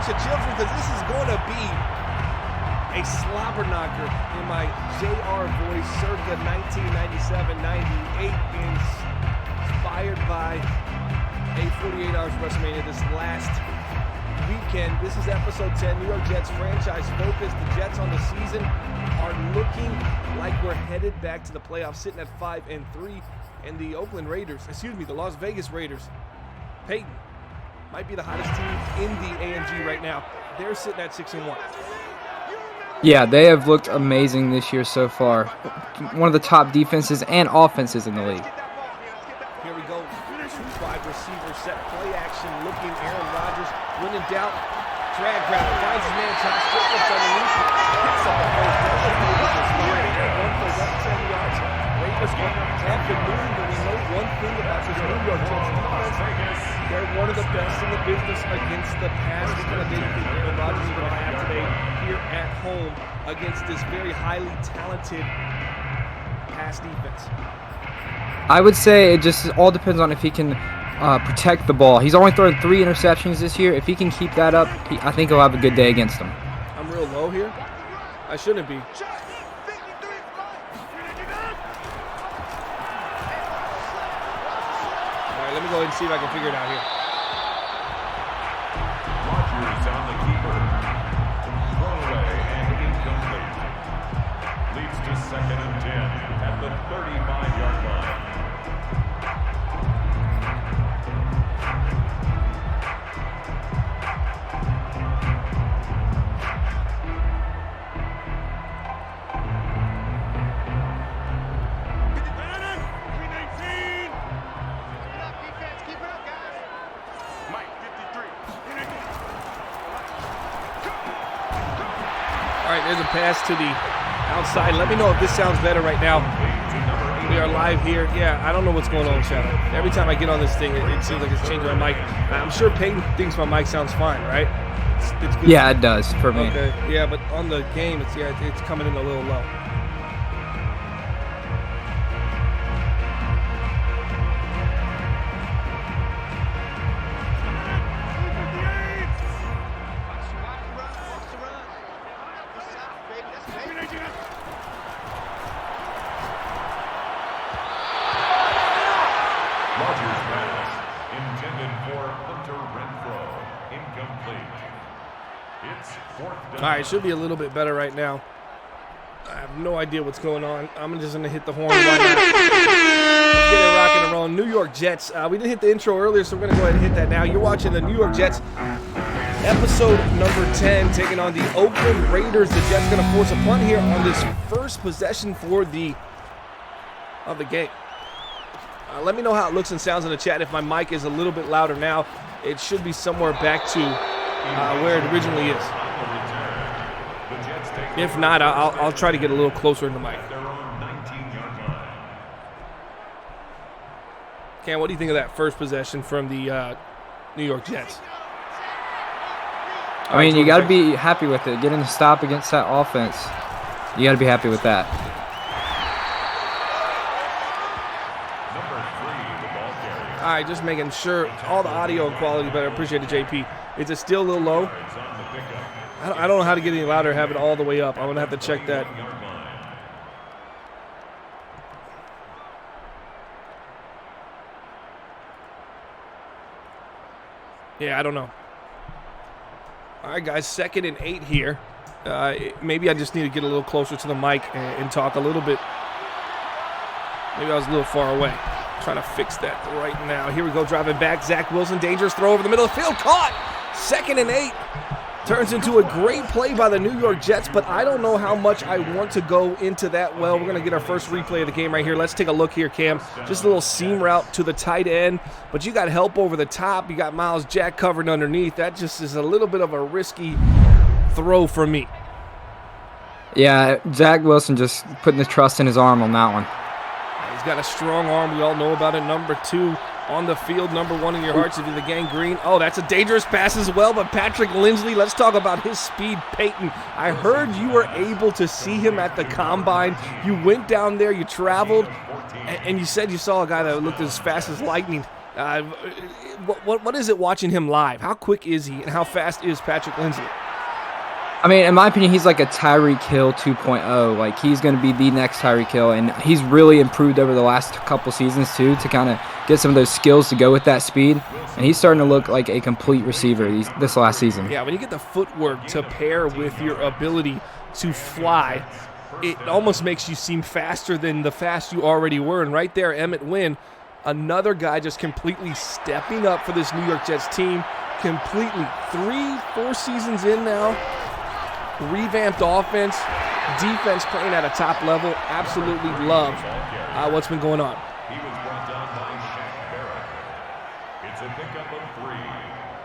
bunch of children because this is going to be a slobber knocker in my JR voice circa 1997-98, inspired by a 48 Hours WrestleMania this last weekend. This is episode 10, New York Jets franchise focus. The Jets on the season are looking like we're headed back to the playoffs, sitting at 5-3, and the the Las Vegas Raiders, Peyton, might be the hottest team in the AMG right now. They're sitting at 6-1. Yeah, they have looked amazing this year so far. One of the top defenses and offenses in the league. Here we go. Two wide receivers set play action. Looking Aaron Rodgers. When in doubt, drag grabber. Finds his man Josh Jacobs underneath. Picks up the first down. One for 10 yards. Raiders have the move, but we know one thing about this New York Jets defense. They're one of the best in the business against the pass. What kind of day do you think Aaron Rodgers is going to have today here at home against this very highly talented pass defense? I would say it just all depends on if he can protect the ball. He's only thrown 3 interceptions this year. If he can keep that up, I think he'll have a good day against them. I'm real low here. I shouldn't be. Let me go ahead and see if I can figure it out here. Rodgers on the keeper. Throw away and incomplete. Leads to 2nd and 10 at the 35-yard line. right, there's a pass to the outside. Let me know if this sounds better right now. We are live here. Yeah, I don't know what's going on, Shadow. Every time I get on this thing, it seems like it's changing my mic. I'm sure Peyton thinks my mic sounds fine, right? It's good. Yeah, it does for me. Okay. Yeah, but on the game, it's coming in a little low. All right, should be a little bit better right now. I have no idea what's going on. I'm just going to hit the horn. Why not? Let's get it rocking and rolling. New York Jets. We didn't hit the intro earlier, so we're going to go ahead and hit that now. You're watching the New York Jets, episode number 10, taking on the Oakland Raiders. The Jets going to force a punt here on this first possession of the game. Let me know how it looks and sounds in the chat. If my mic is a little bit louder now, it should be somewhere back to where it originally is. If not, I'll try to get a little closer in the mic. Cam, what do you think of that first possession from the New York Jets? I mean, you got to be happy with it. Getting a stop against that offense, you got to be happy with that. All right, just making sure all the audio quality better. Appreciate it, JP. Is it still a little low? I don't know how to get any louder, have it all the way up. I'm going to have to check that. Yeah, I don't know. All right, guys, 2nd and 8 here. Maybe I just need to get a little closer to the mic and talk a little bit. Maybe I was a little far away. Trying to fix that right now. Here we go, driving back. Zach Wilson, dangerous throw over the middle of the field. Caught! 2nd and 8. Turns into a great play by the New York Jets, but I don't know how much I want to go into that. Well, we're going to get our first replay of the game right here. Let's take a look here, Cam. Just a little seam route to the tight end, but you got help over the top. You got Miles Jack covered underneath. That just is a little bit of a risky throw for me. Yeah, Zach Wilson just putting the trust in his arm on that one. He's got a strong arm. We all know about it. Number 2 on the field. Number 1 in your hearts if you're the gang green. Oh, that's a dangerous pass as well. But Patrick Lindsley, let's talk about his speed. Peyton, I heard you were able to see him at the Combine. You went down there, you traveled, and you said you saw a guy that looked as fast as lightning. What is it watching him live? How quick is he, and how fast is Patrick Lindsley? I mean, in my opinion, he's like a Tyreek Hill 2.0. Like, he's going to be the next Tyreek Hill, and he's really improved over the last couple seasons, too, to kind of get some of those skills to go with that speed. And he's starting to look like a complete receiver this last season. Yeah, when you get the footwork to pair with your ability to fly, it almost makes you seem faster than the fast you already were. And right there, Emmett Wynn, another guy just completely stepping up for this New York Jets team. Completely 3-4 seasons in now. Revamped offense, defense playing at a top level. Absolutely love what's been going on. He was brought down by Shaq Barrett. It's a pickup of 3.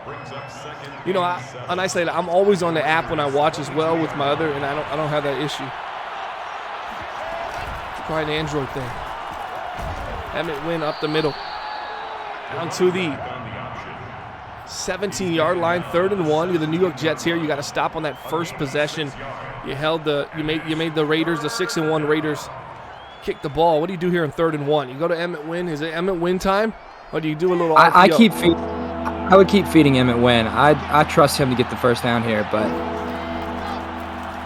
Brings up 2nd. You know, on isolated, I'm always on the app when I watch as well with my other, and I don't have that issue. It's probably an Android thing. Emmett Wynn up the middle. Down to the 17-yard line, 3rd and 1. You're the New York Jets here. You got to stop on that first possession. You made the Raiders, the 6-1 Raiders, kick the ball. What do you do here in 3rd and 1? You go to Emmett Wynn. Is it Emmett Wynn time, or do you do a little? I would keep feeding Emmett Wynn. I trust him to get the first down here, but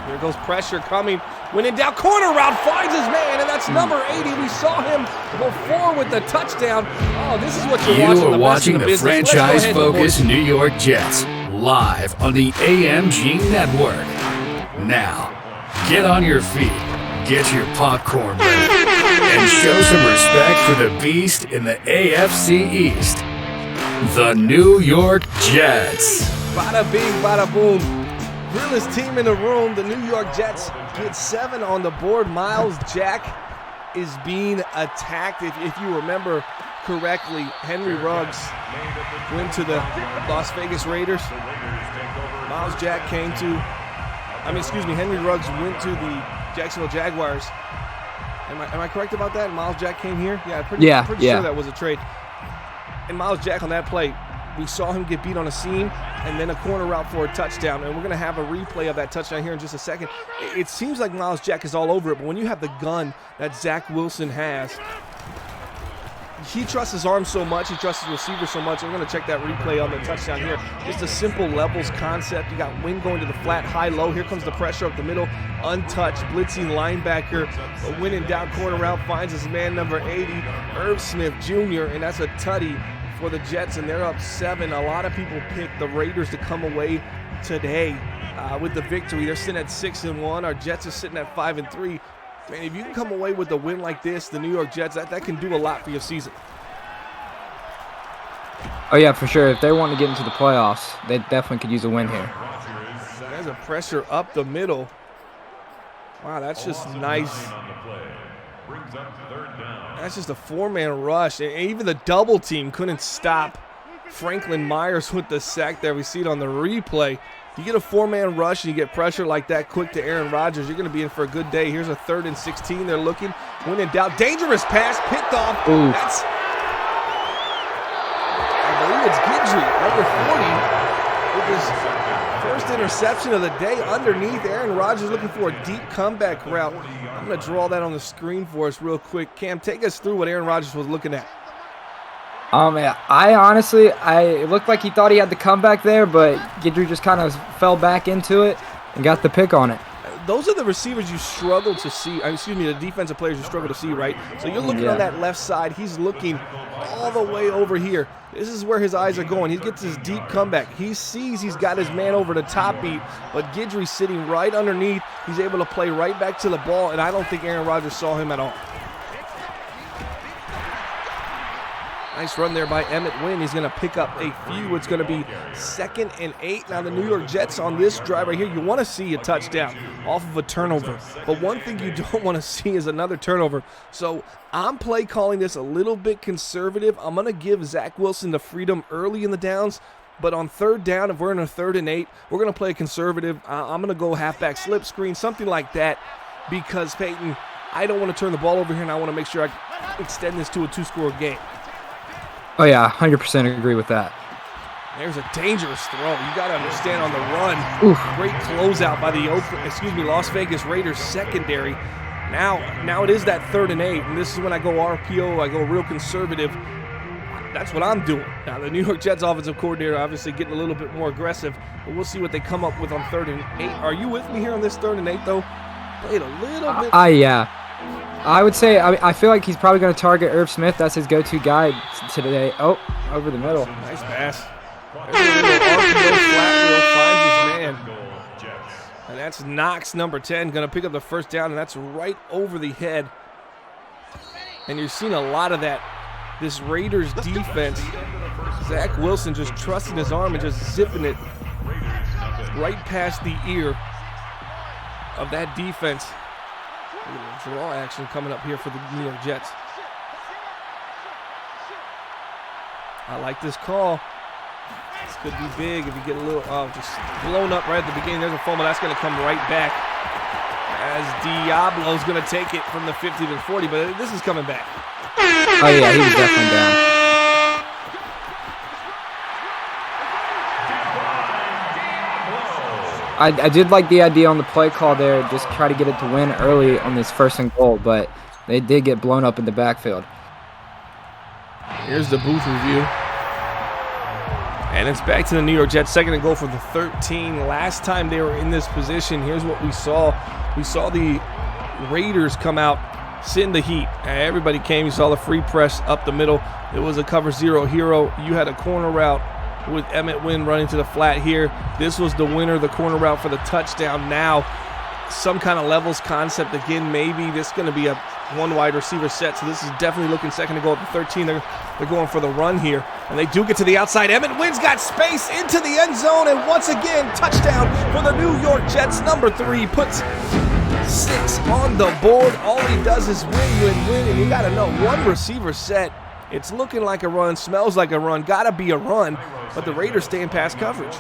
here goes pressure coming. When in down, corner route finds his man, and that's number 80. We saw him before with the touchdown. Oh, this is what you're watching. You are watching the franchise-focused New York Jets live on the AMG Network. Now, get on your feet, get your popcorn ready, and show some respect for the beast in the AFC East, the New York Jets. Bada bing, bada boom. Realest team in the room, the New York Jets get 7 on the board. Miles Jack is being attacked. If you remember correctly, Henry Ruggs went to the Las Vegas Raiders. Miles Jack came to Henry Ruggs went to the Jacksonville Jaguars. Am I correct about that? Miles Jack came here? Yeah, pretty sure that was a trade. And Miles Jack on that play, we saw him get beat on a seam and then a corner route for a touchdown. And we're going to have a replay of that touchdown here in just a second. It seems like Miles Jack is all over it, but when you have the gun that Zach Wilson has, he trusts his arm so much, he trusts his receiver so much. We're going to check that replay on the touchdown here. Just a simple levels concept. You got Wynn going to the flat, high, low. Here comes the pressure up the middle, untouched, blitzing linebacker. A Wynn and down corner route finds his man number 80, Irv Smith Jr., and that's a tutty for the Jets, and they're up 7. A lot of people picked the Raiders to come away today with the victory. They're sitting at 6-1. Our Jets are sitting at 5-3. Man, if you can come away with a win like this, the New York Jets, that can do a lot for your season. Oh, yeah, for sure. If they want to get into the playoffs, they definitely could use a win here. There's a pressure up the middle. Wow, that's just nice. That's just a 4-man rush. And even the double team couldn't stop Franklin Myers with the sack there. We see it on the replay. You get a 4-man rush and you get pressure like that quick to Aaron Rodgers, you're going to be in for a good day. Here's a 3rd and 16. They're looking. When in doubt, dangerous pass, picked off. Ooh. That's, I believe it's Gidry, number 40, with his first interception of the day underneath. Aaron Rodgers looking for a deep comeback route. I'm going to draw that on the screen for us real quick. Cam, take us through what Aaron Rodgers was looking at. I honestly, it looked like he thought he had the comeback there, but Gidry just kind of fell back into it and got the pick on it. Those are the receivers you struggle to see. The defensive players you struggle to see, right? So you're looking on that left side. He's looking all the way over here. This is where his eyes are going. He gets his deep comeback. He sees he's got his man over the top beat, but Gidry's sitting right underneath. He's able to play right back to the ball, and I don't think Aaron Rodgers saw him at all. Nice run there by Emmett Wynn. He's going to pick up a few. It's going to be 2nd and 8. Now the New York Jets on this drive right here, you want to see a touchdown off of a turnover. But one thing you don't want to see is another turnover. So I'm play calling this a little bit conservative. I'm going to give Zach Wilson the freedom early in the downs. But on 3rd down, if we're in a 3rd and 8, we're going to play conservative. I'm going to go halfback slip screen, something like that. Because, Peyton, I don't want to turn the ball over here, and I want to make sure I extend this to a 2-score game. Oh, yeah, 100% agree with that. There's a dangerous throw. You got to understand on the run. Oof. Great closeout by the Las Vegas Raiders secondary. Now it is that 3rd and 8, and this is when I go RPO. I go real conservative. That's what I'm doing. Now, the New York Jets offensive coordinator obviously getting a little bit more aggressive, but we'll see what they come up with on 3rd and 8. Are you with me here on this 3rd and 8, though? Played a little bit. Yeah. I would say, I feel like he's probably going to target Irv Smith. That's his go-to guy today. Oh, over the middle. Nice pass. There's a little RPO flat wheel, finds his man. And that's Knox, number 10, going to pick up the 1st down, and that's right over the head. And you're seeing a lot of that. This Raiders defense, Zach Wilson just trusting his arm and just zipping it right past the ear of that defense. Draw action coming up here for the New York Jets. I like this call. This could be big if you get a little, just blown up right at the beginning. There's a fumble. That's going to come right back as Diablo's going to take it from the 50 to the 40, but this is coming back. Oh, yeah, he was definitely down. I did like the idea on the play call there, just try to get it to win early on this 1st and goal, but they did get blown up in the backfield. Here's the booth review. And it's back to the New York Jets, 2nd and goal for the 13. Last time they were in this position, here's what we saw. We saw the Raiders come out, sit in the heat. Everybody came. You saw the free press up the middle. It was a cover 0 hero. You had a corner route with Emmett Wynn running to the flat here. This was the winner, the corner route for the touchdown. Now, some kind of levels concept again, maybe. This is going to be a 1 wide receiver set, so this is definitely looking 2nd to goal at the 13. They're going for the run here, and they do get to the outside. Emmett Wynn's got space into the end zone, and once again, touchdown for the New York Jets. Number 3 puts 6 on the board. All he does is win, and you got to know, 1 receiver set. It's looking like a run, smells like a run, got to be a run, but the Raiders staying past coverage.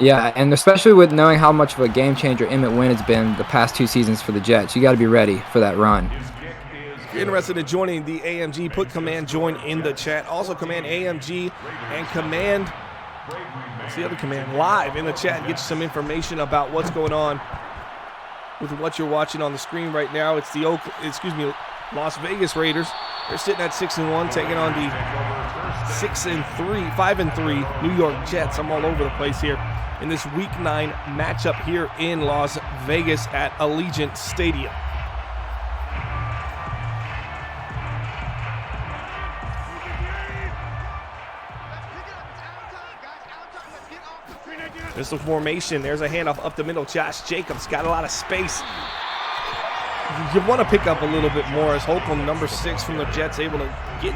Yeah, and especially with knowing how much of a game changer Emmett Wynn has been the past 2 seasons for the Jets, you got to be ready for that run. If you're interested in joining the AMG, put command join in the chat. Also command AMG and command, what's the other command? Live in the chat. Get you some information about what's going on with what you're watching on the screen right now. It's the Las Vegas Raiders. They're sitting at 6-1, taking on the 5-3 New York Jets. I'm all over the place here in this Week 9 matchup here in Las Vegas at Allegiant Stadium. There's the formation. There's a handoff up the middle. Josh Jacobs got a lot of space. You want to pick up a little bit more as Holcomb, number 6 from the Jets, able to get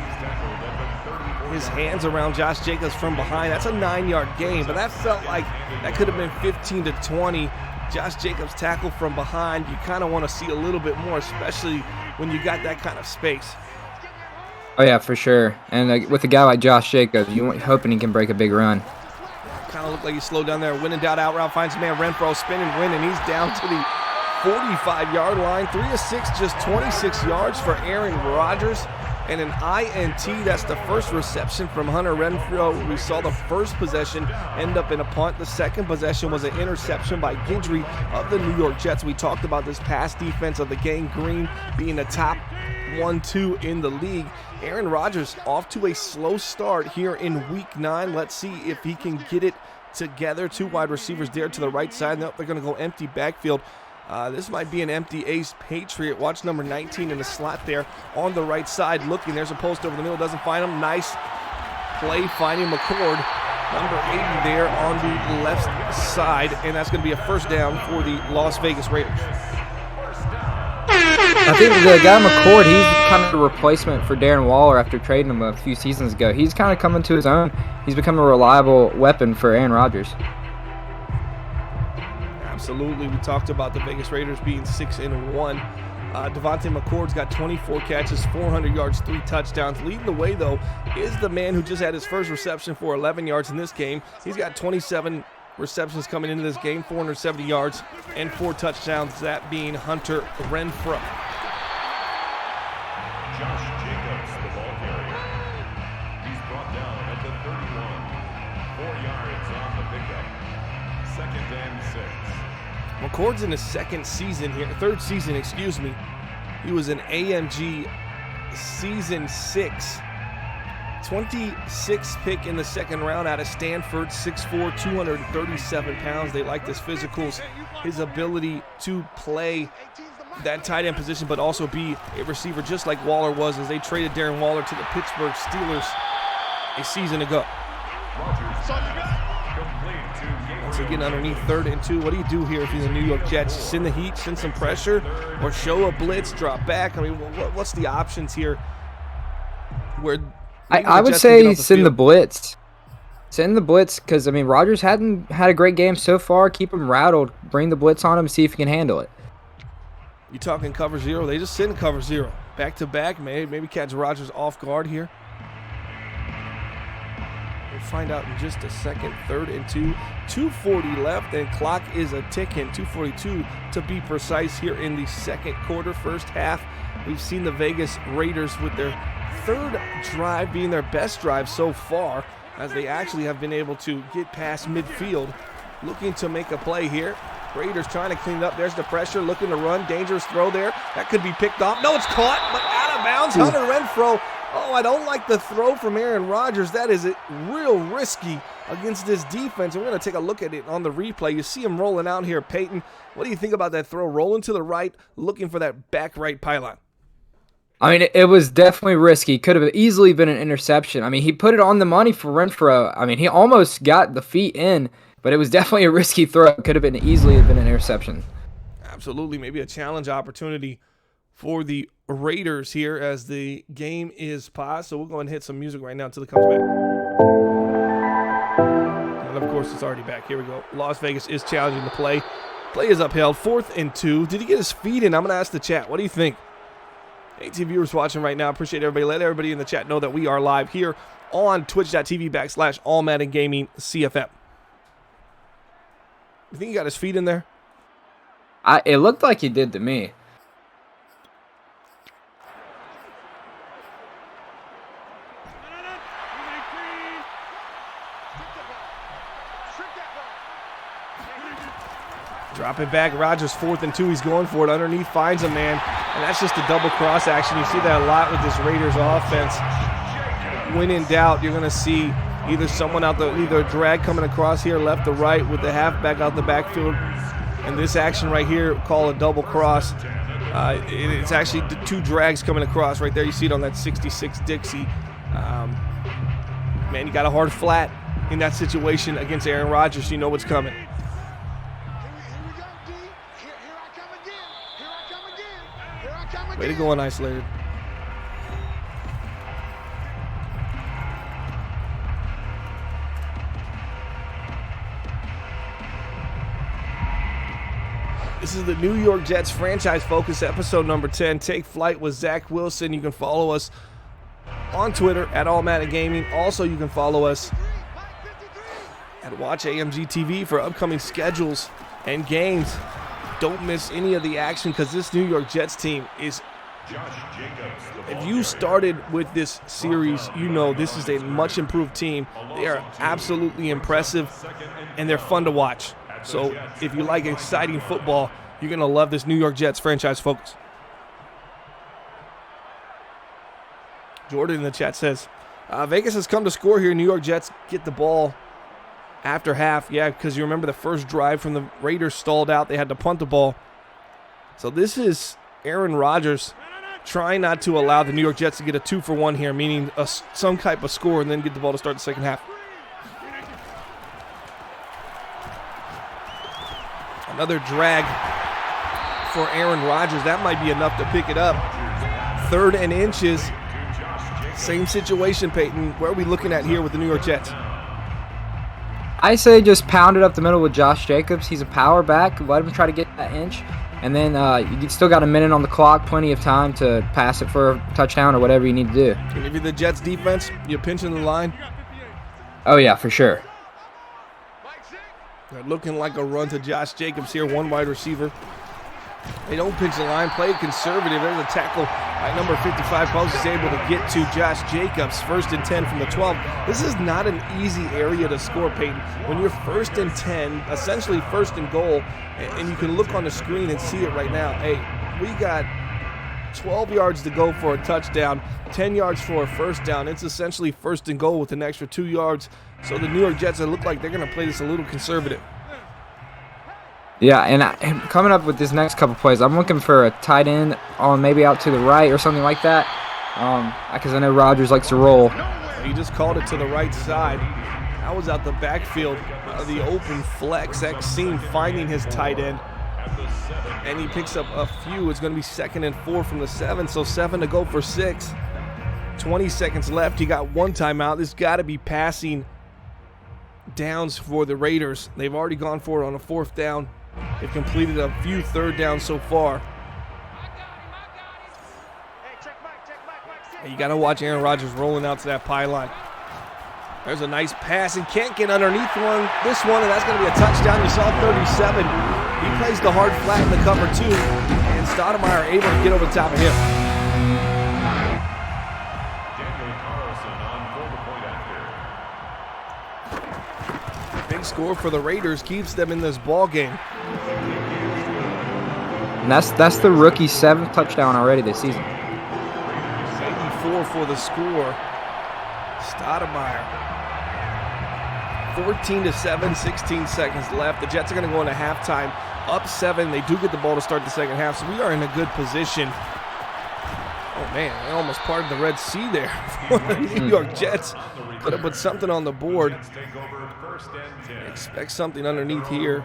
his hands around Josh Jacobs from behind. That's a 9-yard gain, but that felt like that could have been 15 to 20. Josh Jacobs tackle from behind. You kind of want to see a little bit more, especially when you got that kind of space. Oh, yeah, for sure. And with a guy like Josh Jacobs, you're hoping he can break a big run. Kind of looked like he slowed down there. Win and doubt out route, finds man Renfro, spinning win, and he's down to the 45-yard line. 3 of 6, just 26 yards for Aaron Rodgers. And an INT, that's the first reception from Hunter Renfro. We saw the first possession end up in a punt. The second possession was an interception by Guidry of the New York Jets. We talked about this pass defense of the Gang Green being the top 1-2 in the league. Aaron Rodgers off to a slow start here in Week 9. Let's see if he can get it together. 2 wide receivers there to the right side. Nope, they're going to go empty backfield. This might be an empty Ace Patriot. Watch number 19 in the slot there on the right side looking. There's a post over the middle. Doesn't find him. Nice play finding McCord. Number 80 there on the left side. And that's going to be a first down for the Las Vegas Raiders. I think the guy McCord, he's kind of a replacement for Darren Waller after trading him a few seasons ago. He's kind of coming to his own. He's become a reliable weapon for Aaron Rodgers. Absolutely. We talked about the Vegas Raiders being 6-1. Devontae McCord's got 24 catches, 400 yards, 3 touchdowns. Leading the way, though, is the man who just had his first reception for 11 yards in this game. He's got 27 receptions coming into this game, 470 yards, and 4 touchdowns, that being Hunter Renfro. Josh Jacobs, the ball carrier. He's brought down at the 31. 4 yards on the pickup. 2nd and 6. McCord's in his third season, excuse me. He was an AMG season 6. 26th pick in the 2nd round out of Stanford, 6'4", 237 pounds. They like his physicals, his ability to play that tight end position, but also be a receiver just like Waller was as they traded Darren Waller to the Pittsburgh Steelers a season ago. Once again, underneath 3rd and 2. What do you do here if you're the New York Jets? Send the heat, send some pressure, or show a blitz, drop back? I mean, what's the options here? Where I would say send the blitz. Send the blitz because, I mean, Rodgers hadn't had a great game so far. Keep him rattled. Bring the blitz on him, see if he can handle it. You talking cover 0? They just send cover 0. Back to back, maybe catch Rodgers off guard here. We'll find out in just a second. 3rd and 2. 2:40 left, and clock is a ticking. 2:42 to be precise here in the 2nd quarter. First half, we've seen the Vegas Raiders with their 3rd drive being their best drive so far, as they actually have been able to get past midfield, looking to make a play here. Raiders trying to clean it up. There's the pressure, looking to run. Dangerous throw there. That could be picked off. No, it's caught, but out of bounds. Hunter Renfro. Oh, I don't like the throw from Aaron Rodgers. That is real risky against this defense. And we're going to take a look at it on the replay. You see him rolling out here, Peyton. What do you think about that throw? Rolling to the right, looking for that back right pylon. I mean, it was definitely risky. Could have easily been an interception. I mean, he put it on the money for Renfro. I mean, he almost got the feet in, but it was definitely a risky throw. It could have easily been an interception. Absolutely. Maybe a challenge opportunity for the Raiders here as the game is paused. So we'll go ahead and hit some music right now until it comes back. And, of course, it's already back. Here we go. Las Vegas is challenging the play. Play is upheld. 4th and 2. Did he get his feet in? I'm going to ask the chat. What do you think? 18 viewers watching right now. Appreciate everybody. Let everybody in the chat know that we are live here on twitch.tv/AllMaddenGaming CFM. You think he got his feet in there? It looked like he did to me. Drop it back. Rodgers 4th and 2. He's going for it. Underneath finds a man. And that's just a double cross action. You see that a lot with this Raiders offense. When in doubt, you're going to see either someone either a drag coming across here left or right with the halfback out the backfield. And this action right here, call a double cross. It's actually 2 drags coming across right there. You see it on that 66 Dixie. Man, you got a hard flat in that situation against Aaron Rodgers. You know what's coming. Way to go on isolated. This is the New York Jets Franchise Focus, episode number 10. Take Flight with Zach Wilson. You can follow us on Twitter at Allmatic Gaming. Also, you can follow us at Watch AMG TV for upcoming schedules and games. Don't miss any of the action because this New York Jets team is, if you started with this series, you know this is a much improved team. They are absolutely impressive and they're fun to watch. So if you like exciting football, you're going to love this New York Jets Franchise Focus. Jordan in the chat says, Vegas has come to score here. New York Jets get the ball after half. Yeah, because you remember the first drive from the Raiders stalled out. They had to punt the ball. So this is Aaron Rodgers trying not to allow the New York Jets to get a 2-for-1 here, meaning some type of score, and then get the ball to start the second half. Another drag for Aaron Rodgers. That might be enough to pick it up. 3rd and inches. Same situation, Peyton. Where are we looking at here with the New York Jets? I say just pound it up the middle with Josh Jacobs. He's a power back. Let him try to get that inch. And then you still got a minute on the clock, plenty of time to pass it for a touchdown or whatever you need to do. And if you're the Jets defense, you're pinching the line. Oh, yeah, for sure. They're looking like a run to Josh Jacobs here, 1 wide receiver. They don't pinch the line, play it conservative. There's a tackle by number 55. Post is able to get to Josh Jacobs, 1st and 10 from the 12. This is not an easy area to score, Peyton. When you're 1st and 10, essentially 1st and goal, and you can look on the screen and see it right now. Hey, we got 12 yards to go for a touchdown, 10 yards for a first down. It's essentially 1st and goal with an extra 2 yards. So the New York Jets, it look like they're going to play this a little conservative. Yeah, and coming up with this next couple plays, I'm looking for a tight end on maybe out to the right or something like that, because I know Rodgers likes to roll. He just called it to the right side. That was out the backfield, the open flex. X seam finding his tight end, and he picks up a few. It's going to be 2nd and 4 from the 7, so 7 to go for 6. 20 seconds left. You got 1 timeout. This got to be passing downs for the Raiders. They've already gone for it on a 4th down. They've completed a few 3rd downs so far. You got to watch Aaron Rodgers rolling out to that pylon. There's a nice pass and can't get underneath this one, and that's going to be a touchdown. You saw 37. He plays the hard flat in the cover 2, and Stoudemire able to get over the top of him. Big score for the Raiders, keeps them in this ball game. And that's the rookie's 7th touchdown already this season. 84 for the score. Stoudemire. 14-7, 16 seconds left. The Jets are going to go into halftime up 7. They do get the ball to start the second half, so we are in a good position. Oh, man, they almost parted the Red Sea there for the New York Jets. Could have put something on the board. Expect something underneath here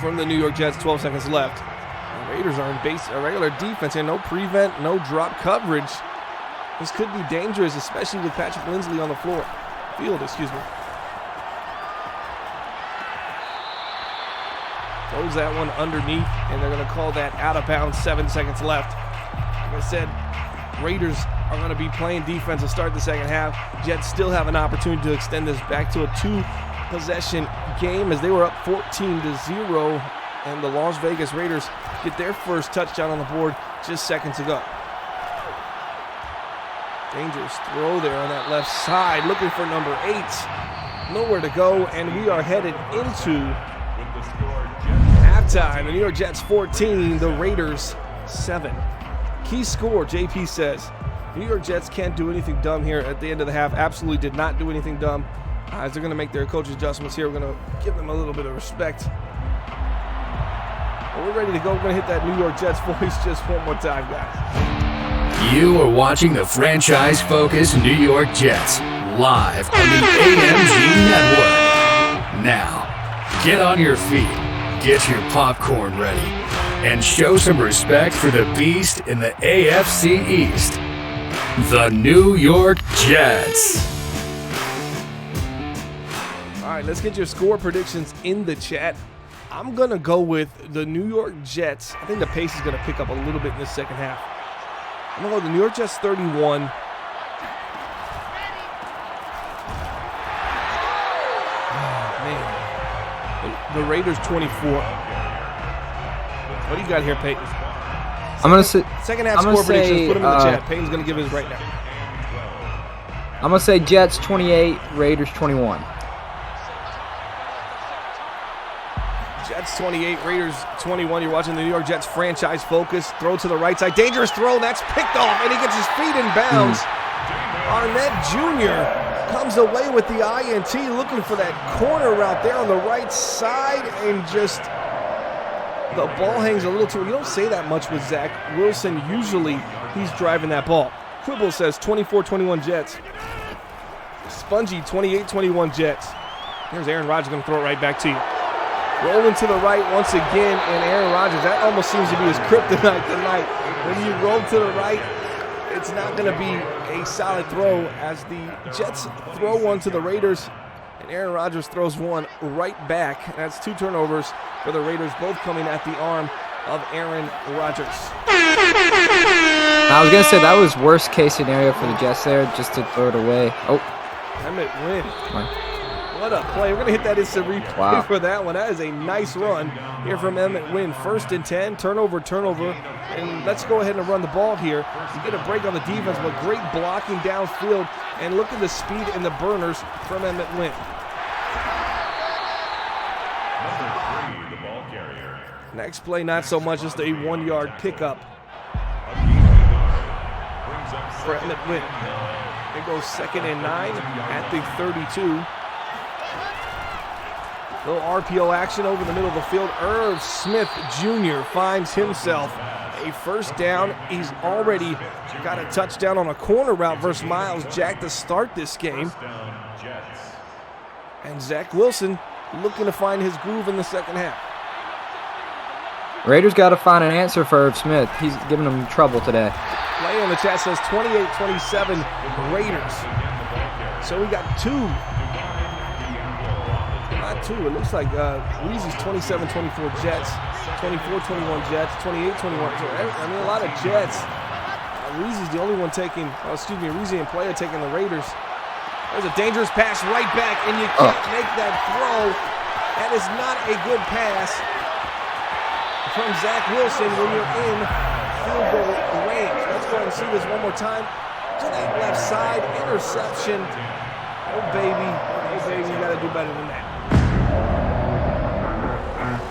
from the New York Jets. 12 seconds left. The Raiders are in a regular defense and no prevent, no drop coverage. This could be dangerous, especially with Patrick Lindsley on the field, excuse me. Throws that one underneath, and they're going to call that out of bounds. 7 seconds left. Like I said, Raiders are going to be playing defense to start the second half. Jets still have an opportunity to extend this back to a 2 possession game as they were up 14-0, and the Las Vegas Raiders get their first touchdown on the board just seconds ago. Dangerous throw there on that left side, looking for number 8. Nowhere to go, and we are headed into halftime. The New York Jets 14, the Raiders 7. Key score, JP says, New York Jets can't do anything dumb here at the end of the half. Absolutely did not do anything dumb. As they're going to make their coach adjustments here, we're going to give them a little bit of respect. Well, we're ready to go. We're going to hit that New York Jets voice just one more time, guys. You are watching the franchise-focused New York Jets live on the AMG Network. Now, get on your feet, get your popcorn ready, and show some respect for the beast in the AFC East, the New York Jets. All right, let's get your score predictions in the chat. I'm going to go with the New York Jets. I think the pace is going to pick up a little bit in the second half. I'm going to go with the New York Jets 31. Oh, man. The Raiders 24. What do you got here, Peyton? I'm going to say Second half score predictions. Put them in the chat. Peyton's going to give his right now. I'm going to say Jets 28, Raiders 21. Jets 28, Raiders 21. You're watching the New York Jets franchise focus. Throw to the right side. Dangerous throw. That's picked off, and he gets his feet in bounds. Arnett Jr. comes away with the INT, looking for that corner route there on the right side, and just the ball hangs a little too. You don't say that much with Zach Wilson. Usually he's driving that ball. Quibble says 24-21 Jets. Spongy 28-21 Jets. Here's Aaron Rodgers going to throw it right back to you. Rolling to the right once again, and Aaron Rodgers, that almost seems to be his kryptonite tonight. When you roll to the right, it's not going to be a solid throw as the Jets throw one to the Raiders, and Aaron Rodgers throws one right back. That's 2 turnovers for the Raiders, both coming at the arm of Aaron Rodgers. I was going to say that was worst case scenario for the Jets there, just to throw it away. Oh. Emmett Wynn. What a play. We're going to hit that instant replay for that one. That is a nice run here from Emmett Wynn. 1st and 10, turnover. And let's go ahead and run the ball here. You get a break on the defense, but great blocking downfield. And look at the speed and the burners from Emmett Wynn. Number 3, the ball carrier. Next play, not so much, just a 1-yard pickup for Emmett Wynn. It goes 2nd and 9 at the 32. Little RPO action over the middle of the field. Irv Smith Jr. finds himself a first down. He's already got a touchdown on a corner route versus Miles Jack to start this game. And Zach Wilson looking to find his groove in the second half. Raiders got to find an answer for Irv Smith. He's giving them trouble today. Play on the chat says 28-27 Raiders. So we got 2. Not 2. It looks like Weezy's 27-24 Jets, 24-21 Jets, 28-21. So, I mean, a lot of Jets. Weezy's the only one taking, Weezy and Player taking the Raiders. There's a dangerous pass right back, and you can't make that throw. That is not a good pass from Zach Wilson when you're in field goal range. Let's go ahead and see this one more time. To that left side, interception. Oh, baby, you got to do better than that.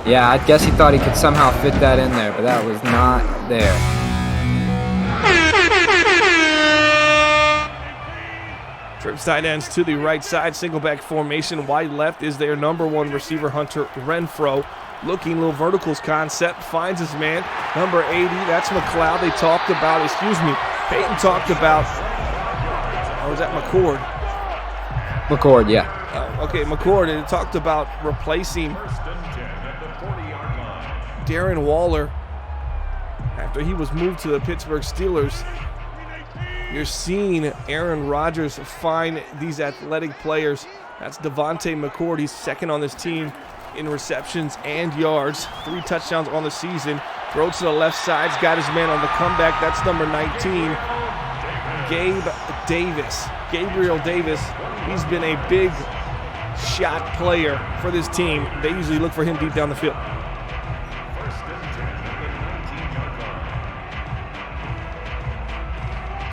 Yeah, I guess he thought he could somehow fit that in there, but that was not there. Trips tight ends to the right side, single back formation. Wide left is their number 1 receiver, Hunter Renfrow. Looking, little verticals concept, finds his man, number 80. That's McLeod. They talked about, Peyton talked about, was that McCord? McCord, yeah. Okay, McCord, and talked about replacing Darren Waller after he was moved to the Pittsburgh Steelers. You're seeing Aaron Rodgers find these athletic players. That's Devontae McCord. He's 2nd on this team in receptions and yards. 3 touchdowns on the season. Throw to the left side. He's got his man on the comeback. That's number 19, Gabriel Davis. He's been a big shot player for this team. They usually look for him deep down the field. First and 10 at the 19-yard line.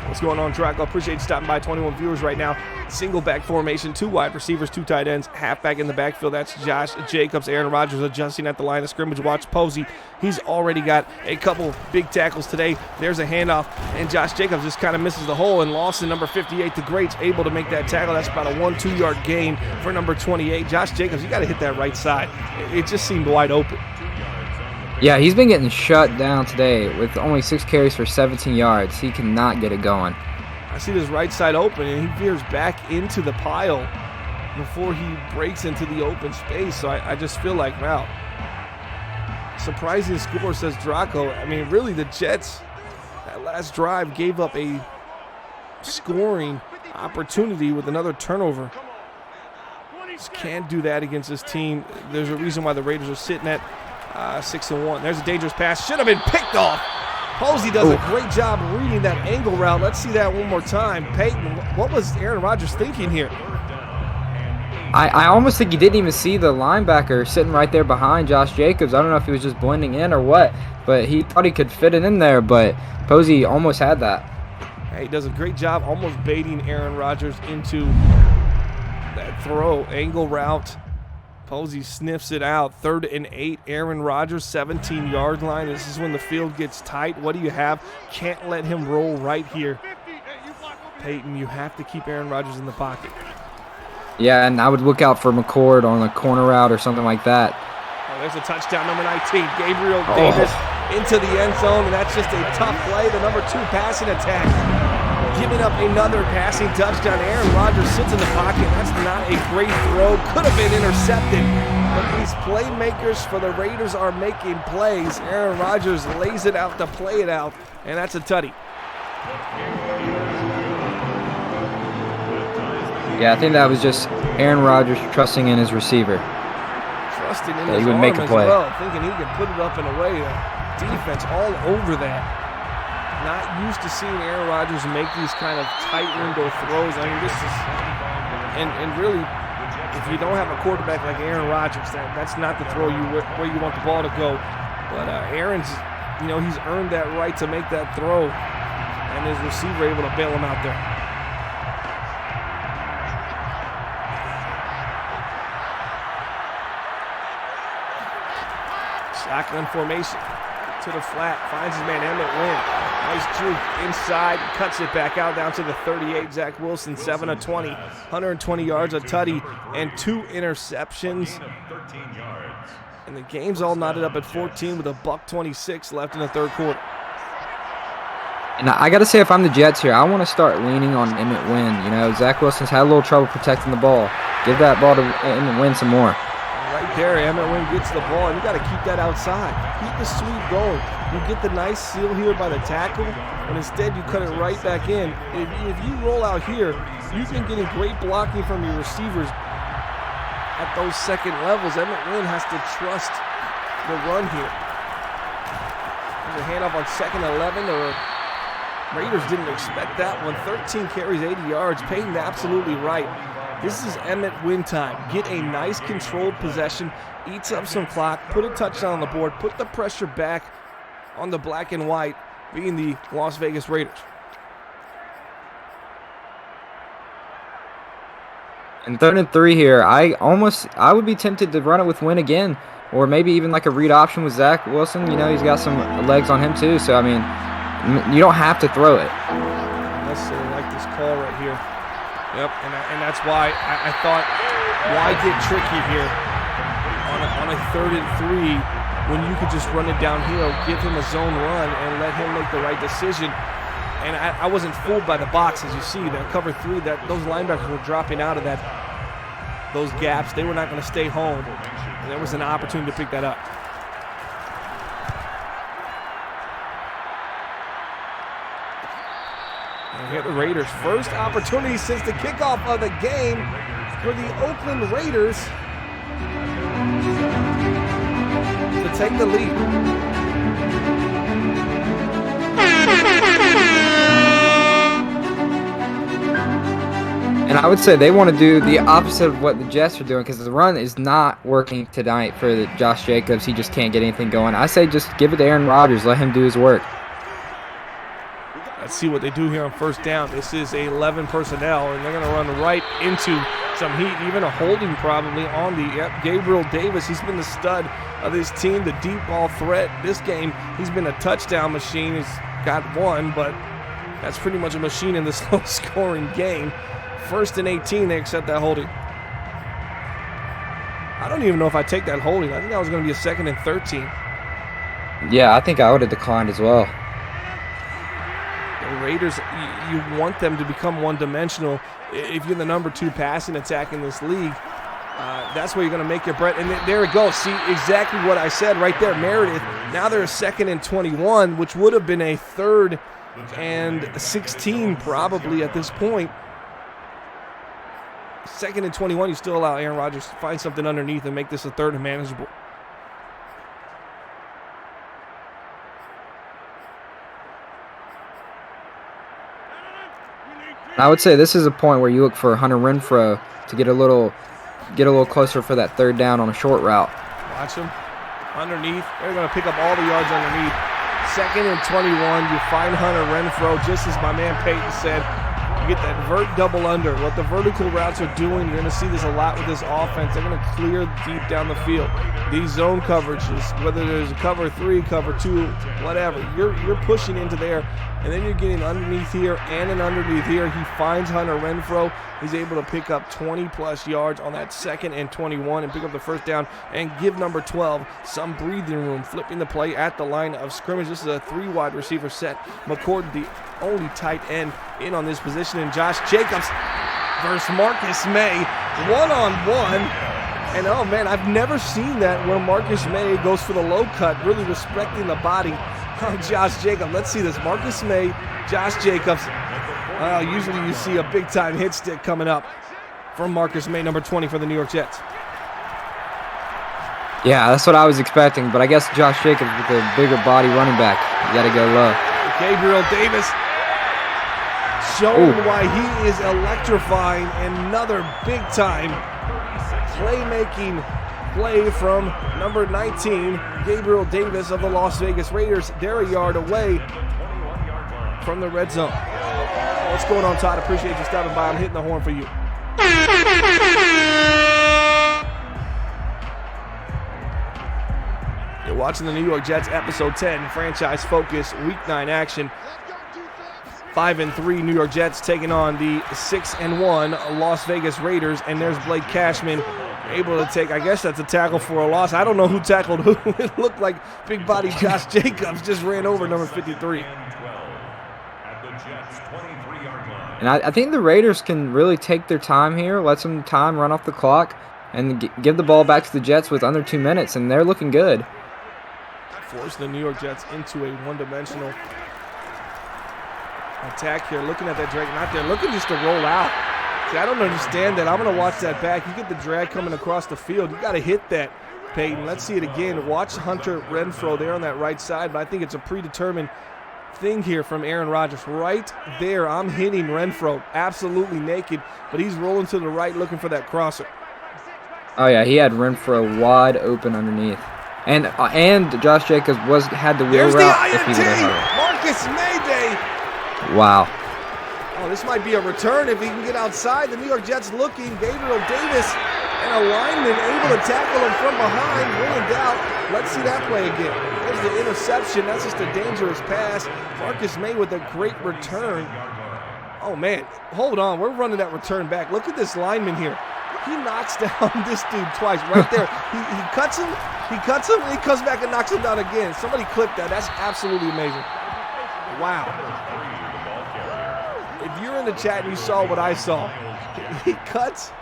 What's going on, Draco? Appreciate you stopping by. 21 viewers right now. Single back formation, 2 wide receivers, 2 tight ends, halfback in the backfield. That's Josh Jacobs. Aaron Rodgers adjusting at the line of scrimmage. Watch Posey. He's already got a couple big tackles today. There's a handoff, and Josh Jacobs just kind of misses the hole, and Lawson, number 58, the greats, able to make that tackle. That's about a 1-2 yard gain for number 28. Josh Jacobs, you got to hit that right side. It just seemed wide open. Yeah, he's been getting shut down today with only 6 carries for 17 yards. He cannot get it going. I see this right side open, and he veers back into the pile before he breaks into the open space. So I just feel like, wow, surprising score, says Draco. I mean, really, the Jets, that last drive, gave up a scoring opportunity with another turnover. Just can't do that against this team. There's a reason why the Raiders are sitting at 6-1. There's a dangerous pass. Should have been picked off. Posey does a great job reading that angle route. Let's see that one more time. Peyton, what was Aaron Rodgers thinking here? I almost think he didn't even see the linebacker sitting right there behind Josh Jacobs. I don't know if he was just blending in or what, but he thought he could fit it in there, but Posey almost had that. He does a great job almost baiting Aaron Rodgers into that throw, angle route. Posey sniffs it out. 3rd and 8. Aaron Rodgers, 17-yard line. This is when the field gets tight. What do you have? Can't let him roll right here. Peyton, you have to keep Aaron Rodgers in the pocket. Yeah, and I would look out for McCord on a corner route or something like that. Oh, there's a touchdown, number 19. Gabriel Davis into the end zone, and that's just a tough play. The number 2 passing attack, giving up another passing touchdown. Aaron Rodgers sits in the pocket. That's not a great throw. Could have been intercepted. But these playmakers for the Raiders are making plays. Aaron Rodgers lays it out to play it out, and that's a tutty. Yeah, I think that was just Aaron Rodgers trusting in his receiver. Trusting in He his would arm make a as play. well, thinking he could put it up in a way. Defense all over that. Not used to seeing Aaron Rodgers make these kind of tight window throws. I mean, this is, and really, if you don't have a quarterback like Aaron Rodgers, that's not the throw where you want the ball to go. But Aaron's, he's earned that right to make that throw, and his receiver able to bail him out there. Shotgun formation to the flat, finds his man Emmett Wynn. Nice juke inside, cuts it back out down to the 38. Zach Wilson, 7 of 20, 120 yards, a tutty, and 2 interceptions. And the game's all knotted up at 14 with a $1:26 left in the 3rd quarter. And I got to say, if I'm the Jets here, I want to start leaning on Emmett Wynn. Zach Wilson's had a little trouble protecting the ball. Give that ball to Emmett Wynn some more. Right there, Emmett Wynn gets the ball, and you got to keep that outside. Keep the sweep going. You get the nice seal here by the tackle, and instead you cut it right back in. If you roll out here, you've been getting great blocking from your receivers at those second levels. Emmett Wynn has to trust the run here. There's a handoff on 2nd 11. The Raiders didn't expect that one. 13 carries, 80 yards. Peyton absolutely right. This is Emmett Wynn time. Get a nice controlled possession, eats up some clock, put a touchdown on the board, put the pressure back on the black and white, being the Las Vegas Raiders. And 3rd and 3 here, I would be tempted to run it with Wynn again, or maybe even like a read option with Zach Wilson. He's got some legs on him too, so I mean, you don't have to throw it. I necessarily like this call right here. Yep, and that's why I thought, why get tricky here on a 3rd and 3 when you could just run it downhill, give him a zone run, and let him make the right decision. And I wasn't fooled by the box, as you see. That cover 3, those linebackers were dropping out of those gaps. They were not going to stay home, and there was an opportunity to pick that up. And here the Raiders' first opportunity since the kickoff of the game for the Oakland Raiders to take the lead. And I would say they want to do the opposite of what the Jets are doing because the run is not working tonight for Josh Jacobs. He just can't get anything going. I say just give it to Aaron Rodgers. Let him do his work. Let's see what they do here on first down. This is 11 personnel, and they're going to run right into some heat, even a holding probably on the Gabriel Davis. He's been the stud of this team, the deep ball threat. This game, he's been a touchdown machine. He's got one, but that's pretty much a machine in this low-scoring game. 1st and 18, they accept that holding. I don't even know if I take that holding. I think that was going to be a 2nd and 13. Yeah, I think I would have declined as well. The Raiders, you want them to become one-dimensional. If you're the number 2 passing attack in this league, that's where you're going to make your bread. And there it goes. See exactly what I said right there, Meredith. Now they're a 2nd and 21, which would have been a 3rd and 16 probably at this point. 2nd and 21, you still allow Aaron Rodgers to find something underneath and make this a 3rd and manageable. I would say this is a point where you look for Hunter Renfrow to get a little closer for that 3rd down on a short route. Watch him underneath. They're going to pick up all the yards underneath. 2nd and 21. You find Hunter Renfrow, just as my man Peyton said. You get that vert double under. What the vertical routes are doing, you're going to see this a lot with this offense. They're going to clear deep down the field. These zone coverages, whether there's a cover 3, cover 2, whatever, you're pushing into there, and then you're getting underneath here and an underneath here. He finds Hunter Renfrow. He's able to pick up 20-plus yards on that 2nd and 21 and pick up the 1st down and give number 12 some breathing room, flipping the play at the line of scrimmage. This is a 3-wide receiver set. McCord, the only tight end in on this position, and Josh Jacobs versus Marcus May, one-on-one. And oh man, I've never seen that where Marcus May goes for the low cut, really respecting the body of Josh Jacobs. Let's see this. Marcus May, Josh Jacobs. Usually you see a big-time hit stick coming up from Marcus May, number 20 for the New York Jets. Yeah, that's what I was expecting, but I guess Josh Jacobs with a bigger body running back. You got to go low. Gabriel Davis showing why he is electrifying. Another big-time playmaking play from number 19, Gabriel Davis of the Las Vegas Raiders. They're a yard away from the red zone. What's going on, Todd? Appreciate you stopping by. I'm hitting the horn for you. You're watching the New York Jets episode 10, franchise focus, week 9 action. 5-3 New York Jets taking on the 6-1 Las Vegas Raiders, and there's Blake Cashman able to take, I guess that's a tackle for a loss. I don't know who tackled who. It looked like big body Josh Jacobs just ran over number 53. And I think the Raiders can really take their time here, let some time run off the clock, and give the ball back to the Jets with under 2 minutes, and they're looking good. Force the New York Jets into a one-dimensional attack here. Looking at that drag, not there. Looking just to roll out. See, I don't understand that. I'm going to watch that back. You get the drag coming across the field. You got to hit that, Peyton. Let's see it again. Watch Hunter Renfrow there on that right side, but I think it's a predetermined thing here from Aaron Rodgers. Right there, I'm hitting Renfrow absolutely naked, but he's rolling to the right looking for that crosser. Oh, yeah, he had Renfrow wide open underneath. And Josh Jacobs had the wheel There's route. There's the INT! Marcus Mayday! Wow. Oh, this might be a return if he can get outside. The New York Jets looking. Gabriel Davis and a lineman able to tackle him from behind. When in doubt, let's see that play again. There's the interception. That's just a dangerous pass. Marcus May with a great return. Oh, man. Hold on. We're running that return back. Look at this lineman here. He knocks down this dude twice right there. He cuts him, and he comes back and knocks him down again. Somebody clip that. That's absolutely amazing. Wow. If you're in the chat and you saw what I saw, he cuts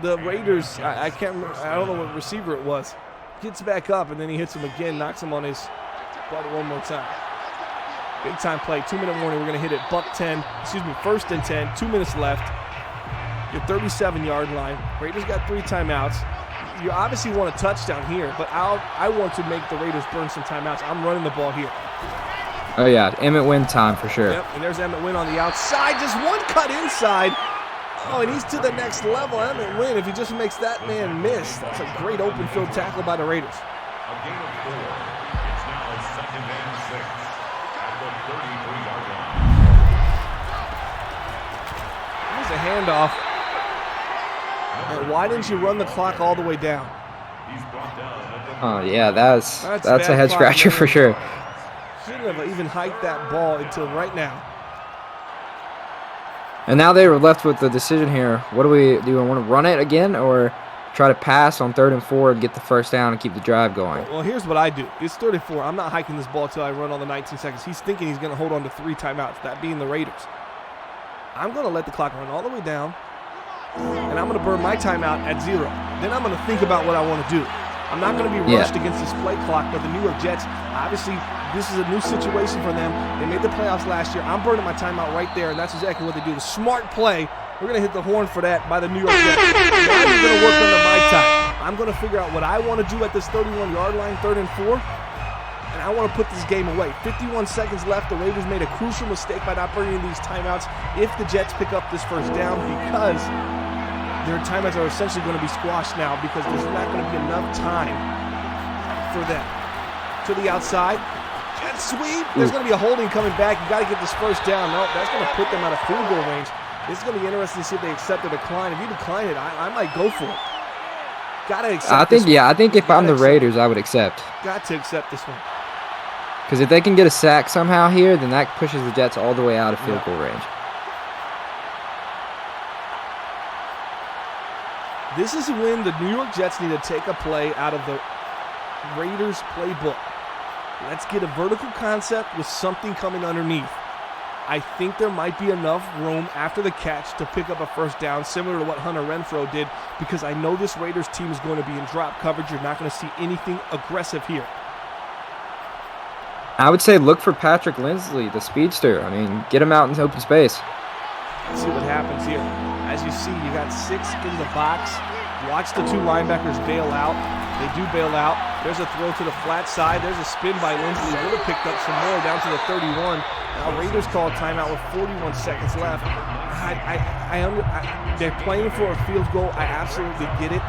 the Raiders. I can't remember. I don't know what receiver it was. Gets back up, and then he hits him again, knocks him on his butt one more time. Big time play. 2-minute warning. We're going to hit it. 1st and 10. 2 minutes left. Your 37-yard line. Raiders got 3 timeouts. You obviously want a touchdown here, but I want to make the Raiders burn some timeouts. I'm running the ball here. Oh, yeah. Emmett Wynn time for sure. Yep, and there's Emmett Wynn on the outside. Just one cut inside. Oh, and he's to the next level. Emmett Wynn, if he just makes that man miss, that's a great open field tackle by the Raiders. A gain of 4. It's now 2nd and 6 at the 33-yard line. Here's a handoff. And why didn't you run the clock all the way down? He's brought down at the Oh, yeah, that's bad a head scratcher clock, for sure. Shouldn't have even hiked that ball until right now. And now they were left with the decision here. What do we do? We want to run it again or try to pass on 3rd and 4 and get the first down and keep the drive going? Well, here's what I do. It's 34. I'm not hiking this ball until I run on the 19 seconds. He's thinking he's going to hold on to 3 timeouts, that being the Raiders. I'm going to let the clock run all the way down, and I'm going to burn my timeout at 0. Then I'm going to think about what I want to do. I'm not going to be rushed against this play clock, but the New York Jets, obviously, this is a new situation for them. They made the playoffs last year. I'm burning my timeout right there, and that's exactly what they do. The smart play, we're going to hit the horn for that by the New York Jets. Now we're going to work under my time. I'm going to figure out what I want to do at this 31-yard line, 3rd and 4, and I want to put this game away. 51 seconds left. The Raiders made a crucial mistake by not burning these timeouts if the Jets pick up this first down, because their timeouts are essentially going to be squashed now because there's not going to be enough time for them. To the outside. Jet sweep. There's going to be a holding coming back. You got to get this first down. No, that's going to put them out of field goal range. This is going to be interesting to see if they accept or decline. If you decline it, I might go for it. Got to accept I think, this one. I think if I'm the Raiders, I would accept. Got to accept this one. Because if they can get a sack somehow here, then that pushes the Jets all the way out of field goal range. This is when the New York Jets need to take a play out of the Raiders playbook. Let's get a vertical concept with something coming underneath. I think there might be enough room after the catch to pick up a first down, similar to what Hunter Renfrow did, because I know this Raiders team is going to be in drop coverage. You're not going to see anything aggressive here. I would say look for Patrick Lindsley, the speedster. I mean, get him out in open space. Let's see what happens here. As you see, you got 6 in the box. Watch the 2 linebackers bail out. They do bail out. There's a throw to the flat side. There's a spin by Lindsley. Would have picked up some more down to the 31. Now Raiders call a timeout with 41 seconds left. They're playing for a field goal. I absolutely get it.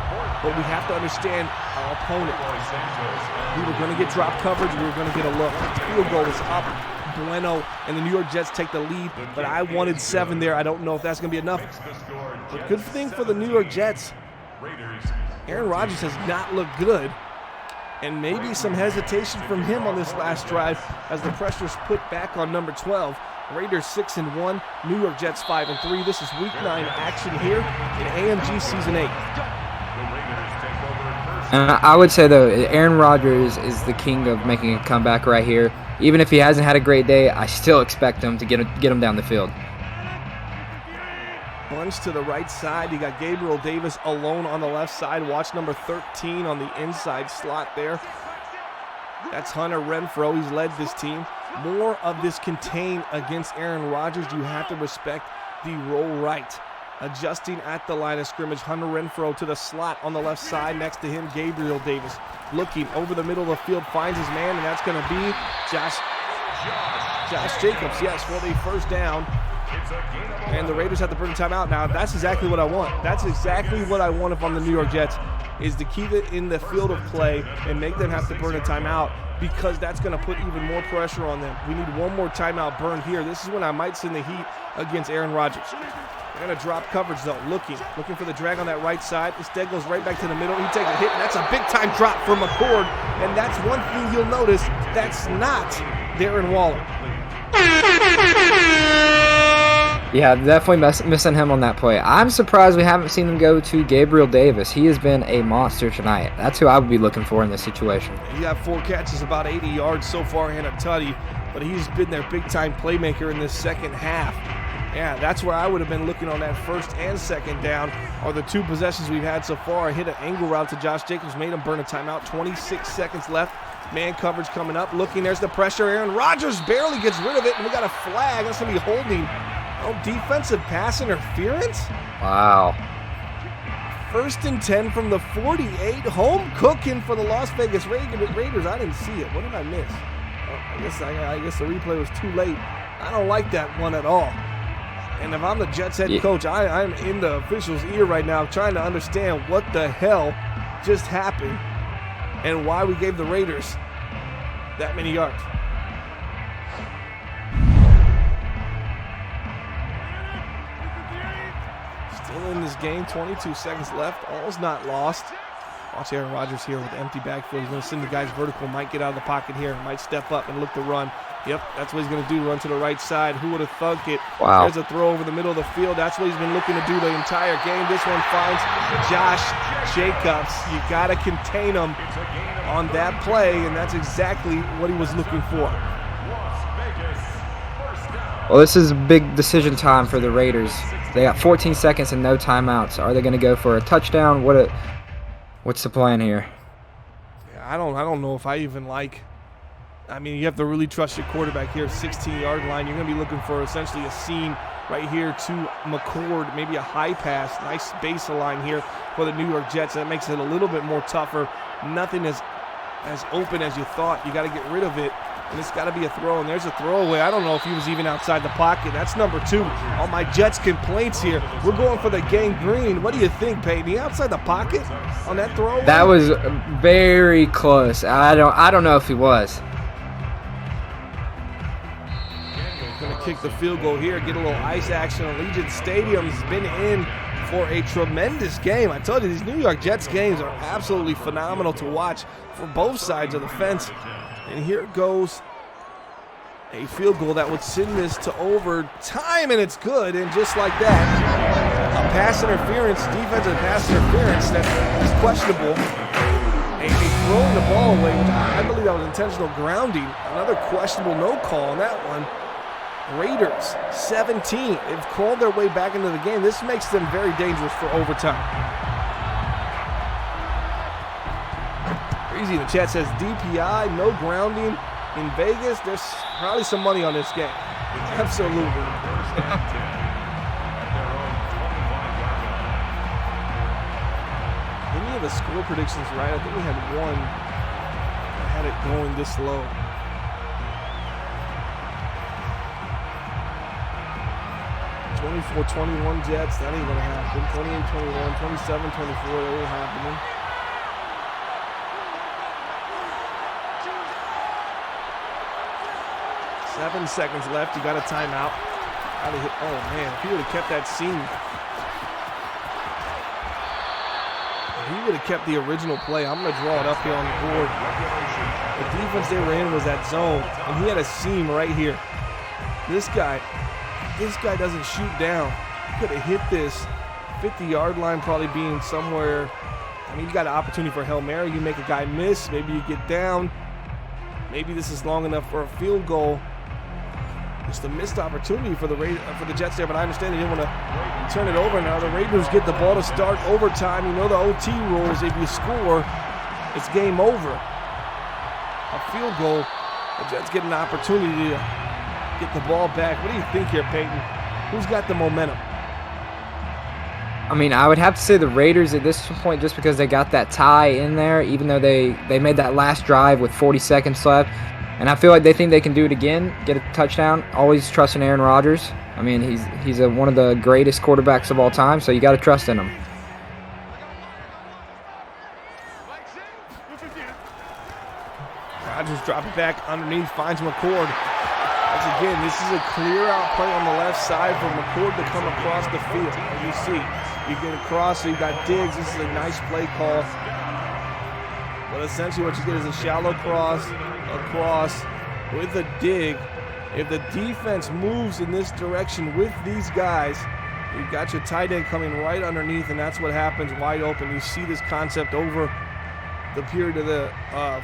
But we have to understand our opponent. We were going to get drop coverage. We were going to get a look. The field goal is up. Bueno and the New York Jets take the lead, but I wanted 7 there. I don't know if that's going to be enough. But good thing for the New York Jets, Aaron Rodgers has not looked good, and maybe some hesitation from him on this last drive as the pressure's put back on number 12. Raiders 6-1, New York Jets 5-3. This is Week 9 action here in AMG Season 8. And I would say, though, Aaron Rodgers is the king of making a comeback right here. Even if he hasn't had a great day, I still expect him to get him down the field. Bunch to the right side. You got Gabriel Davis alone on the left side. Watch number 13 on the inside slot there. That's Hunter Renfrow. He's led this team. More of this contain against Aaron Rodgers. You have to respect the roll right. Adjusting at the line of scrimmage. Hunter Renfrow to the slot on the left side. Next to him, Gabriel Davis. Looking over the middle of the field, finds his man, and that's going to be Josh Jacobs. Yes, for the first down. And the Raiders have to burn timeout. Now, that's exactly what I want. That's exactly what I want if I'm the New York Jets, is to keep it in the field of play and make them have to burn a timeout, because that's going to put even more pressure on them. We need one more timeout burn here. This is when I might send the heat against Aaron Rodgers. They're going to drop coverage, though, looking for the drag on that right side. Instead goes right back to the middle. He takes a hit, and that's a big-time drop from McCord. And that's one thing you'll notice. That's not Darren Waller. Yeah, definitely missing him on that play. I'm surprised we haven't seen him go to Gabriel Davis. He has been a monster tonight. That's who I would be looking for in this situation. He got 4 catches, about 80 yards so far, and a tutty. But he's been their big-time playmaker in this second half. Yeah, that's where I would have been looking on that first and second down, are the 2 possessions we've had so far. I hit an angle route to Josh Jacobs, made him burn a timeout. 26 seconds left. Man coverage coming up. Looking, there's the pressure. Aaron Rodgers barely gets rid of it, and we got a flag. That's going to be holding. Oh, defensive pass interference? Wow. 1st and 10 from the 48. Home cooking for the Las Vegas Raiders. I didn't see it. What did I miss? I guess the replay was too late. I don't like that one at all. And if I'm the Jets head coach, I'm in the official's ear right now trying to understand what the hell just happened and why we gave the Raiders that many yards. Still in this game, 22 seconds left. All's not lost. Watch Aaron Rodgers here with the empty backfield. He's going to send the guys vertical, might get out of the pocket here, might step up and look to run. Yep, that's what he's going to do, run to the right side. Who would have thunk it? Wow. There's a throw over the middle of the field. That's what he's been looking to do the entire game. This one finds Josh Jacobs. You got to contain him on that play, and that's exactly what he was looking for. Well, this is a big decision time for the Raiders. They got 14 seconds and no timeouts. Are they going to go for a touchdown? What's the plan here? I don't know if I even like. I mean, you have to really trust your quarterback here. 16-yard line. You're going to be looking for essentially a seam right here to McCord, maybe a high pass. Nice baseline here for the New York Jets. That makes it a little bit more tougher. Nothing as open as you thought. You got to get rid of it, and it's got to be a throw. And there's a throwaway. I don't know if he was even outside the pocket. That's number 2 on my Jets complaints here. We're going for the gangrene. What do you think, Peyton? He outside the pocket on that throwaway? That was very close. I don't know if he was. Going to kick the field goal here, get a little ice action. Allegiant Stadium's been in for a tremendous game. I told you, these New York Jets games are absolutely phenomenal to watch for both sides of the fence. And here goes a field goal that would send this to overtime, and it's good. And just like that, a pass interference, defensive pass interference that is questionable. A throwing the ball away, which I believe that was intentional grounding. Another questionable no call on that one. Raiders 17. They've crawled their way back into the game. This makes them very dangerous for overtime. Crazy in the chat says DPI, no grounding in Vegas. There's probably some money on this game. Absolutely. Any of the score predictions right? I think we had one that had it going this low. 24-21 Jets, that ain't gonna happen. 28-21, 27-24, that ain't happening. Seven seconds left, you got a timeout. Gotta hit, oh man, if he would have kept that seam. If he would have kept the original play, I'm gonna draw it up here on the board. The defense they were in was that zone, and he had a seam right here. This guy doesn't shoot down. He could have hit this 50-yard line, probably being somewhere. I mean, you got an opportunity for a Hail Mary. You make a guy miss. Maybe you get down. Maybe this is long enough for a field goal. Just a missed opportunity for the Jets there, but I understand they didn't want to turn it over. Now the Raiders get the ball to start overtime. You know the OT rules. If you score, it's game over. A field goal. The Jets get an opportunity to get the ball back. What do you think here, Peyton? Who's got the momentum? I mean, I would have to say the Raiders at this point, just because they got that tie in there, even though they made that last drive with 40 seconds left. And I feel like they think they can do it again, get a touchdown. Always trust in Aaron Rodgers. I mean, he's one of the greatest quarterbacks of all time, so you got to trust in him. Rodgers dropping back underneath, finds McCord. Once again, this is a clear out play on the left side for McCord to come across the field. As you see, you get across, so you got Diggs. This is a nice play call. But essentially what you get is a shallow cross, across with a dig. If the defense moves in this direction with these guys, you've got your tight end coming right underneath, and that's what happens, wide open. You see this concept over the period of the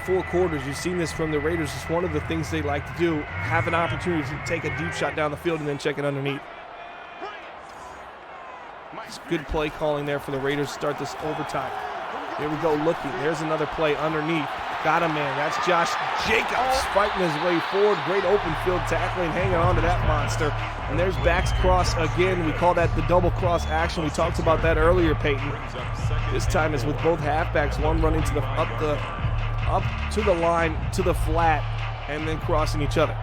4 quarters. You've seen this from the Raiders. It's one of the things they like to do, have an opportunity to take a deep shot down the field and then check it underneath. It's good play calling there for the Raiders to start this overtime. Here we go, looking. There's another play underneath. Got a man. That's Josh Jacobs fighting his way forward. Great open field tackling, hanging on to that monster. And there's backs cross again. We call that the double cross action. We talked about that earlier, Peyton. This time it's with both halfbacks. One running to the up to the line to the flat, and then crossing each other.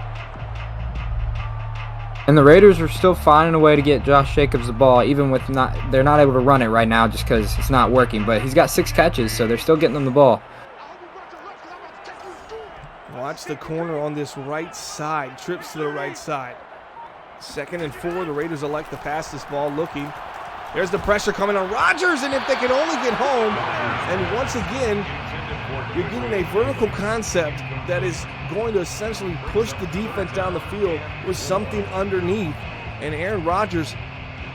And the Raiders are still finding a way to get Josh Jacobs the ball, even with they're not able to run it right now just because it's not working. But he's got 6 catches, so they're still getting him the ball. Watch the corner on this right side. Trips to the right side. 2nd and 4. The Raiders elect to pass this ball. Looking. There's the pressure coming on Rodgers, and if they can only get home, and once again, you're getting a vertical concept that is going to essentially push the defense down the field with something underneath. And Aaron Rodgers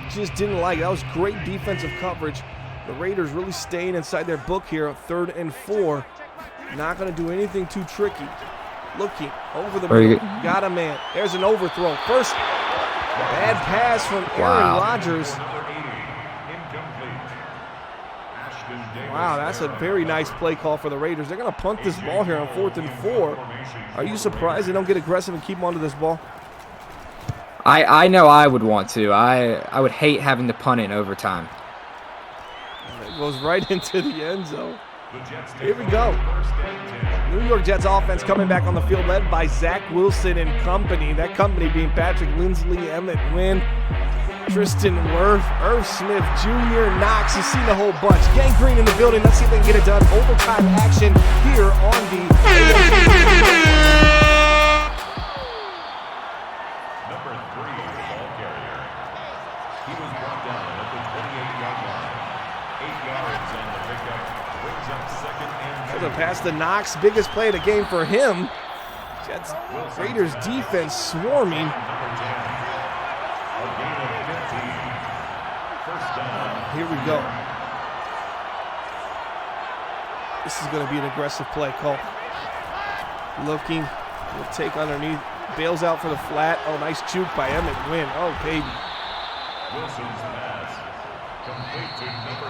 just didn't like it. That was great defensive coverage. The Raiders really staying inside their book here, 3rd and 4. Not going to do anything too tricky. Looking over the middle. Got a man. There's an overthrow. First bad pass from Aaron Rodgers. Wow, that's a very nice play call for the Raiders. They're going to punt this ball here on 4th and 4. Are you surprised they don't get aggressive and keep onto this ball? I know I would want to. I would hate having to punt it in overtime. It goes right into the end zone. Here we go. New York Jets offense coming back on the field, led by Zach Wilson and company. That company being Patrick Lindsley, Emmett Wynn, Tristan Wirth, Irv Smith Jr., Knox. You've seen the whole bunch. Gang Green in the building. Let's see if they can get it done. Overtime action here on the Number 3, the ball carrier. He was brought down at the 28-yard line. 8 yards on the pickup. Brings up 2nd and 2. There's a pass to Knox. Biggest play of the game for him. Jets Raiders defense swarming. Number 10. A gain of 15. First down. Here we go. This is going to be an aggressive play call. Looking, will take underneath, bails out for the flat. Oh, nice juke by Emmett Wynn. Oh, baby. Wilson's pass. Complete to number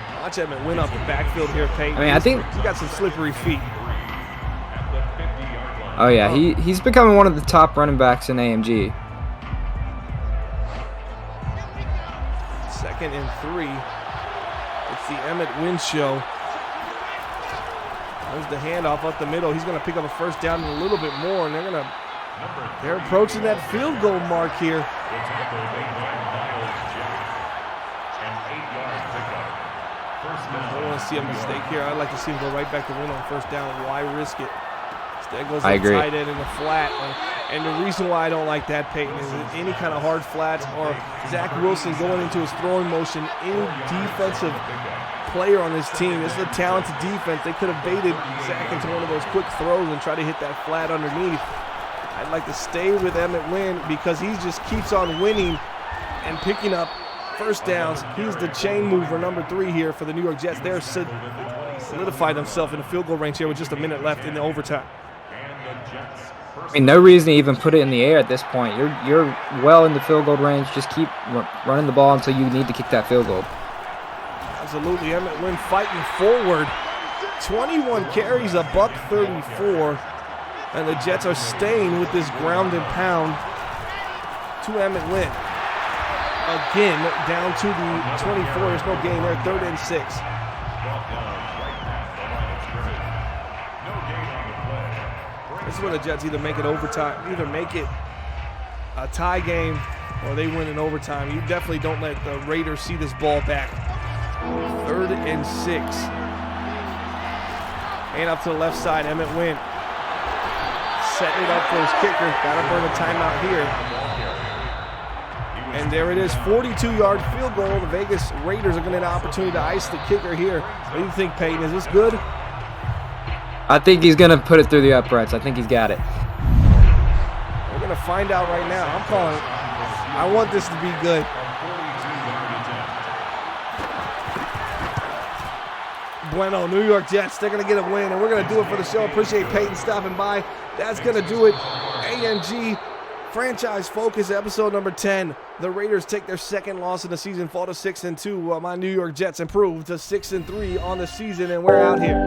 3. Watch Emmett Wynn off the backfield here, Peyton. I mean, I think he got some slippery feet. At the 50-yard line. Oh yeah, he's becoming one of the top running backs in AMG. 2nd and 3. It's the Emmett Wynn show. There's the handoff up the middle. He's going to pick up a first down and a little bit more, and they're approaching that field goal mark here. The tackle made by Miles Jack. An 8-yard pickup. First I down. don't want to see a mistake here. I'd like to see him go right back to Wynn on first down. Why risk it? Instead goes I the agree. tight end in the flat. And the reason why I don't like that, Peyton, is that any kind of hard flats or Zach Wilson going into his throwing motion, any defensive player on this team, this is a talented defense. They could have baited Zach into one of those quick throws and try to hit that flat underneath. I'd like to stay with Emmett Wynn because he just keeps on winning and picking up first downs. He's the chain mover, number 3 here for the New York Jets. They're solidified themselves in the field goal range here with just a minute left in the overtime. I mean, no reason to even put it in the air at this point. You're well in the field goal range. Just keep running the ball until you need to kick that field goal. Absolutely, Emmett Wynn fighting forward. 21 carries, $134, and the Jets are staying with this ground and pound to Emmett Wynn. Again, down to the 24. There's no gain there. 3rd and 6. This is where the Jets either make it overtime, either make it a tie game, or they win in overtime. You definitely don't let the Raiders see this ball back. 3rd and 6. And up to the left side, Emmett Wynn. Setting it up for his kicker. Got to burn a timeout here. And there it is, 42-yard field goal. The Vegas Raiders are going to get an opportunity to ice the kicker here. What do you think, Peyton? Is this good? I think he's going to put it through the uprights. I think he's got it. We're going to find out right now. I'm calling it. I want this to be good. Bueno, New York Jets, they're going to get a win, and we're going to do it for the show. Appreciate Peyton stopping by. That's going to do it. AMG Franchise Focus, episode number 10. The Raiders take their 2nd loss in the season, fall to 6-2. My New York Jets improve to 6-3 on the season, and we're out here.